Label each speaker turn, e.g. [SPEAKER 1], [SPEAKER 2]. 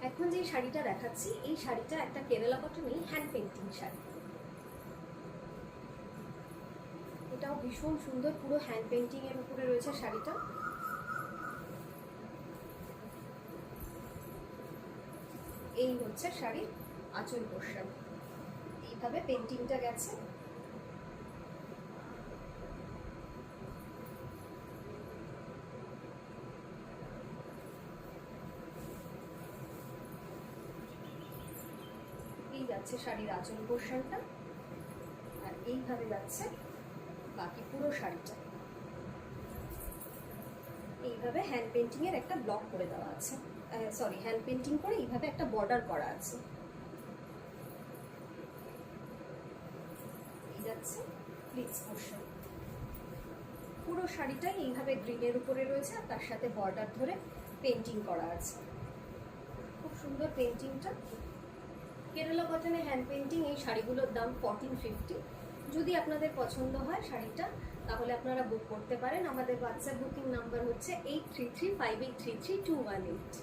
[SPEAKER 1] এখন যে শাড়িটা দেখাচ্ছি এই শাড়িটা একটা কেরালা কটনের হ্যান্ড পেন্টিং শাড়ি। এটাও ভীষণ সুন্দর, পুরো হ্যান্ড পেন্টিং এর উপরে রয়েছে শাড়িটা। এই হচ্ছে শাড়ির আঁচল পোর্শন, এইভাবে পেন্টিংটা গেছে। এই যাচ্ছে শাড়ির আঁচল পোর্শনটা, আর এইভাবে যাচ্ছে বাকি পুরো শাড়িটা। এইভাবে হ্যান্ড পেন্টিং এর একটা ব্লক করে দেওয়া আছে, সরি হ্যান্ড পেন্টিং করে এইভাবে একটা বর্ডার করা আছে। এই যাচ্ছে প্লিটস পোর্শন, পুরো শাড়িটাই এইভাবে গ্রিনের উপরে রয়েছে আর তার সাথে বর্ডার ধরে পেন্টিং করা আছে। খুব সুন্দর পেন্টিংটা। কেরালা কটনের হ্যান্ড পেন্টিং এই শাড়িগুলোর দাম 1450। যদি আপনাদের পছন্দ হয় শাড়িটা তাহলে আপনারা বুক করতে পারেন। আমাদের হোয়াটসঅ্যাপ বুকিং নাম্বার হচ্ছে 8335833218।